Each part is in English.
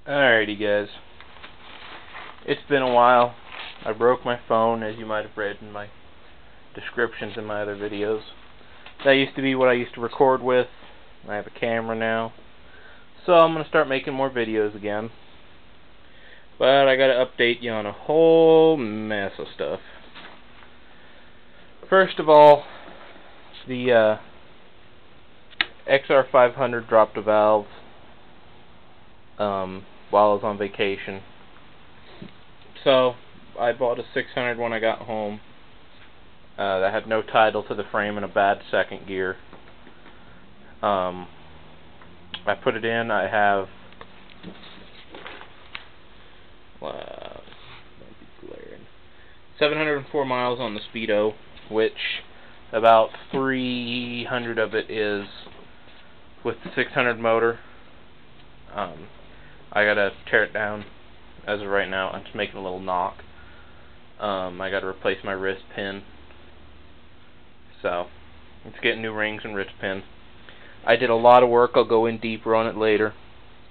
Alrighty guys, it's been a while. I broke my phone, as you might have read in my descriptions in my other videos. That used to be what I used to record with. I have a camera now, so I'm going to start making more videos again. But I got to update you on a whole mess of stuff. First of all, the XR500 dropped a valve while I was on vacation. So I bought a 600 when I got home that had no title to the frame and a bad second gear. I put it in. I have 704 miles on the Speedo, which about 300 of it is with the 600 motor. I gotta tear it down as of right now. I'm just making a little knock. I gotta replace my wrist pin, so it's getting new rings and wrist pin. I did a lot of work. I'll go in deeper on it later,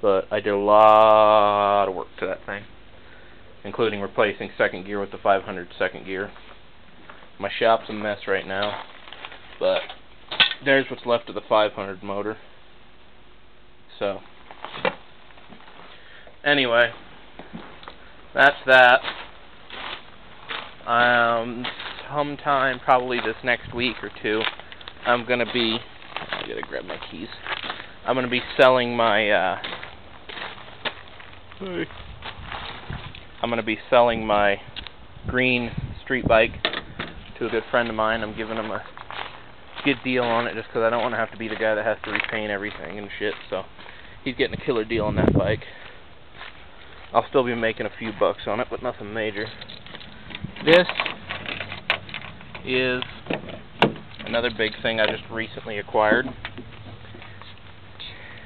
but I did a lot of work to that thing, including replacing second gear with the 500 second gear. My shop's a mess right now, but there's what's left of the 500 motor. So anyway, that's that. Sometime probably this next week or two, I'm gonna be. I gotta grab my keys. I'm gonna be selling my. I'm gonna be selling my green street bike to a good friend of mine. I'm giving him a good deal on it just because I don't want to have to be the guy that has to repaint everything and shit. So he's getting a killer deal on that bike. I'll still be making a few bucks on it, but nothing major. This is another big thing I just recently acquired.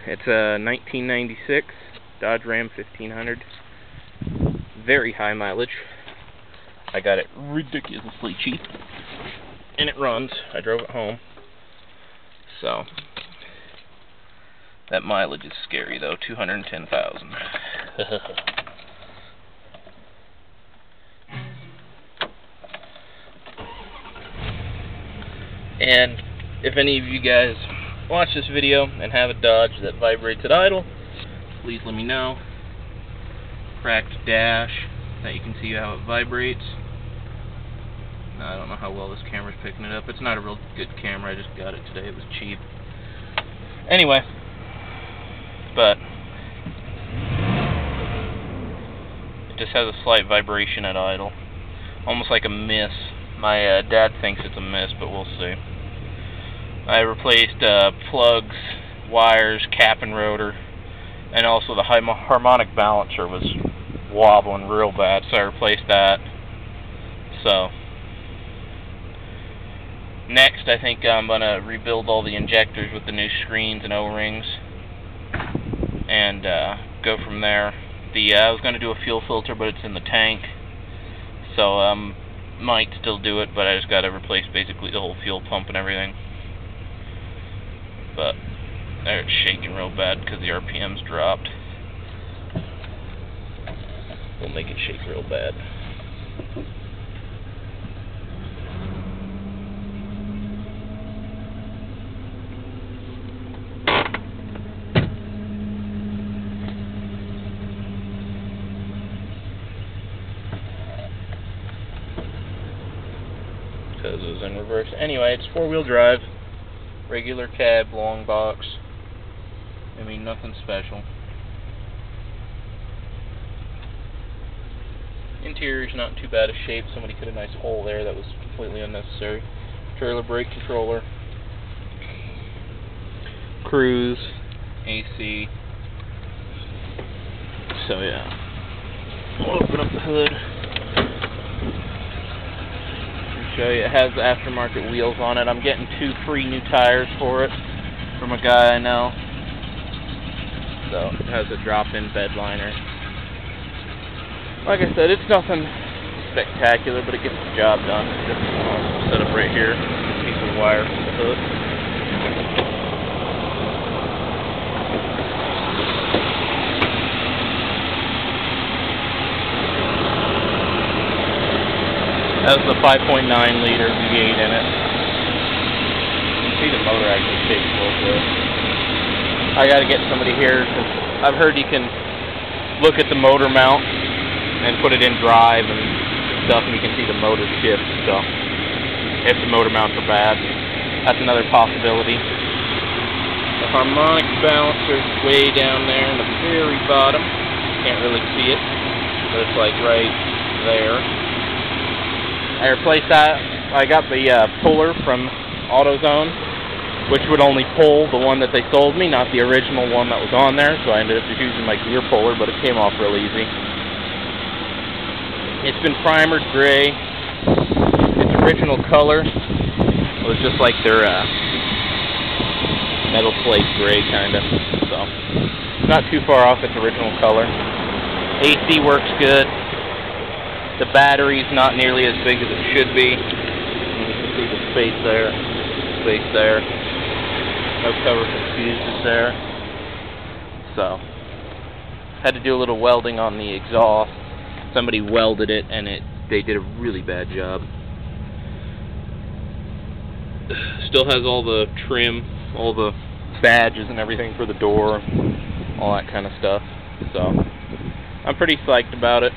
It's a 1996 Dodge Ram 1500. Very high mileage. I got it ridiculously cheap. And it runs. I drove it home. So that mileage is scary though, 210,000. And if any of you guys watch this video and have a Dodge that vibrates at idle, please let me know. Cracked dash that you can see how it vibrates. I don't know how well this camera's picking it up. It's not a real good camera. I just got it today. It was cheap. Anyway, but it just has a slight vibration at idle, almost like a miss. My dad thinks it's a miss, but we'll see. I replaced plugs, wires, cap and rotor, and also the harmonic balancer was wobbling real bad, so I replaced that. So next, I think I'm going to rebuild all the injectors with the new screens and O-rings, and go from there. I was going to do a fuel filter, but it's in the tank, so might still do it, but I just got to replace basically the whole fuel pump and everything. But it's shaking real bad because the RPM's dropped. We'll make it shake real bad. Because it was in reverse. Anyway, it's 4-wheel drive. Regular cab, long box. I mean, nothing special. Interior's not in too bad a shape. Somebody cut a nice hole there that was completely unnecessary. Trailer brake controller. Cruise. AC. So yeah. We'll open up the hood. Show you. It has the aftermarket wheels on it. I'm getting 2 free new tires for it from a guy I know. So it has a drop-in bed liner. Like I said, it's nothing spectacular, but it gets the job done. Just set up right here. Piece of wire from the hood. That was the 5.9 liter V8 in it. You can see the motor actually shakes a little bit. I gotta get somebody here, because I've heard you can look at the motor mount and put it in drive and stuff, and you can see the motor shift, so if the motor mounts are bad, that's another possibility. The harmonic balancer's way down there in the very bottom. Can't really see it, but it's like right there. I replaced that. I got the puller from AutoZone, which would only pull the one that they sold me, not the original one that was on there, so I ended up just using my gear puller, but it came off real easy. It's been primered gray. Its original color was just like their metal slate gray, kind of, so not too far off its original color. AC works good. The battery's not nearly as big as it should be. You can see the space there, no cover for fuses there. So, had to do a little welding on the exhaust. Somebody welded it, and they did a really bad job. Still has all the trim, all the badges and everything for the door, all that kind of stuff. So, I'm pretty psyched about it.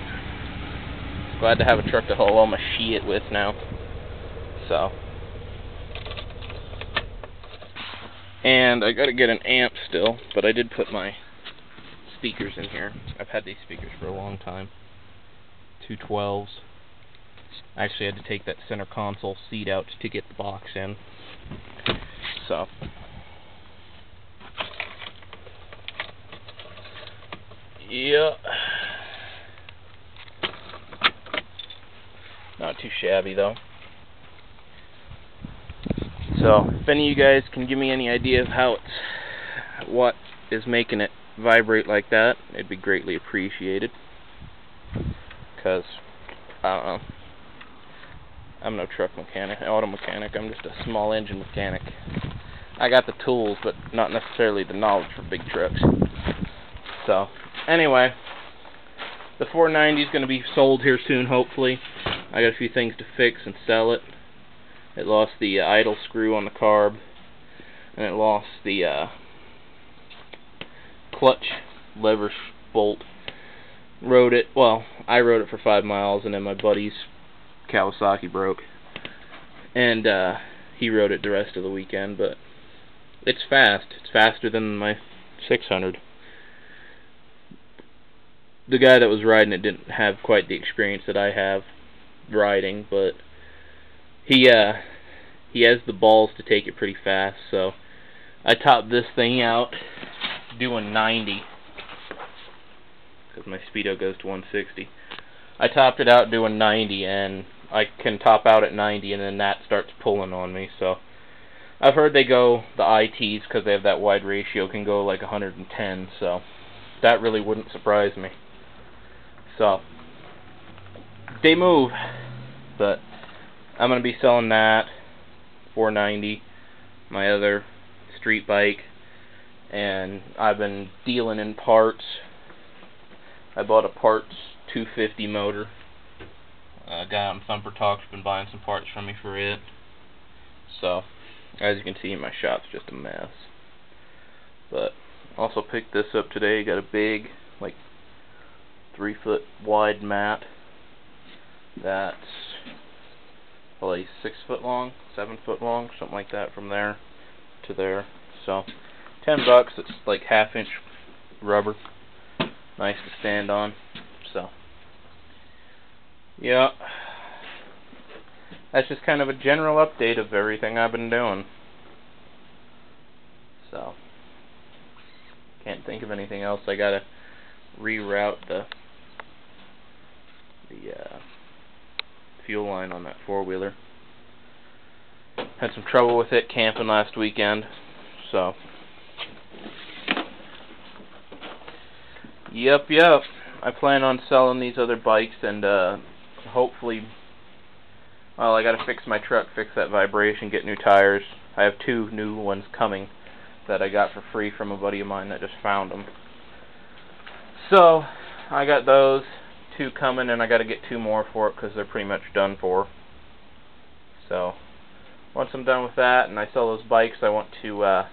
Glad to have a truck to haul all my shit with now. So, and I gotta get an amp still, but I did put my speakers in here. I've had these speakers for a long time. 212s. I actually had to take that center console seat out to get the box in. So, yeah, not too shabby though. So, if any of you guys can give me any idea of what is making it vibrate like that, it'd be greatly appreciated. Because, I don't know, I'm no truck mechanic, auto mechanic, I'm just a small engine mechanic. I got the tools, but not necessarily the knowledge for big trucks. So, anyway, the 490 is going to be sold here soon, hopefully. I got a few things to fix and sell it. It lost the idle screw on the carb, and it lost the clutch lever bolt. Rode it, well, I rode it for 5 miles, and then my buddy's Kawasaki broke, and he rode it the rest of the weekend. But it's fast. It's faster than my 600. The guy that was riding it didn't have quite the experience that I have riding, but he has the balls to take it pretty fast. So I topped this thing out doing 90, because my speedo goes to 160. I topped it out doing 90, and I can top out at 90, and then that starts pulling on me. So I've heard they go, the ITs, because they have that wide ratio, can go like 110, so that really wouldn't surprise me. So they move, but I'm going to be selling that 490, my other street bike, and I've been dealing in parts. I bought a parts 250 motor. A guy on Thumper Talk's been buying some parts from me for it. So, as you can see, my shop's just a mess. But also picked this up today. Got a big, like 3-foot wide mat. That's probably 6 foot long, 7 foot long, something like that, from there to there. So, $10. It's like 1/2-inch rubber. Nice to stand on. So, yeah, that's just kind of a general update of everything I've been doing. So, can't think of anything else. I gotta reroute the fuel line on that 4-wheeler. Had some trouble with it camping last weekend. So, yep. I plan on selling these other bikes, and hopefully, well, I gotta fix my truck, fix that vibration, get new tires. I have 2 new ones coming that I got for free from a buddy of mine that just found them. So, I got those. 2 coming, and I got to get 2 more for it because they're pretty much done for. So once I'm done with that and I sell those bikes, I want to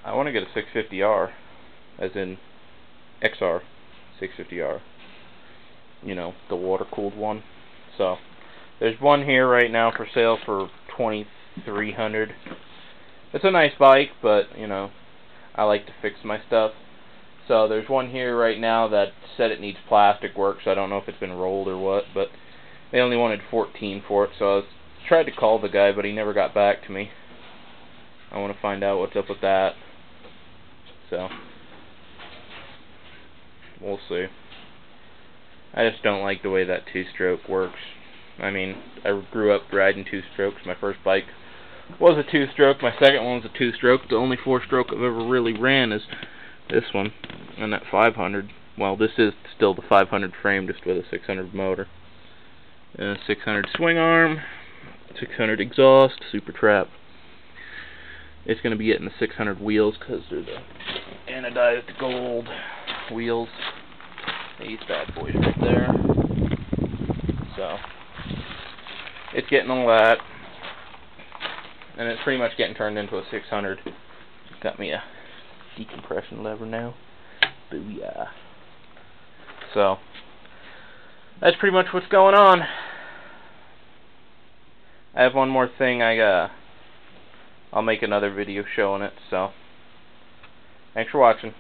get a 650R, as in XR 650R. You know, the water-cooled one. So there's one here right now for sale for $2,300. It's a nice bike, but you know, I like to fix my stuff. So there's one here right now that said it needs plastic work, so I don't know if it's been rolled or what, but they only wanted $14 for it, so I tried to call the guy, but he never got back to me. I want to find out what's up with that. So we'll see. I just don't like the way that 2-stroke works. I mean, I grew up riding 2-strokes. My first bike was a 2-stroke. My second one was a 2-stroke. The only 4-stroke I've ever really ran is this one, and that 500. Well, this is still the 500 frame, just with a 600 motor. 600 swing arm, 600 exhaust, super trap. It's going to be getting the 600 wheels because they're the anodized gold wheels. These bad boys right there. So it's getting all that, and it's pretty much getting turned into a 600. Got me a decompression lever now. Booyah. So that's pretty much what's going on. I have one more thing. I'll make another video showing it. So thanks for watching.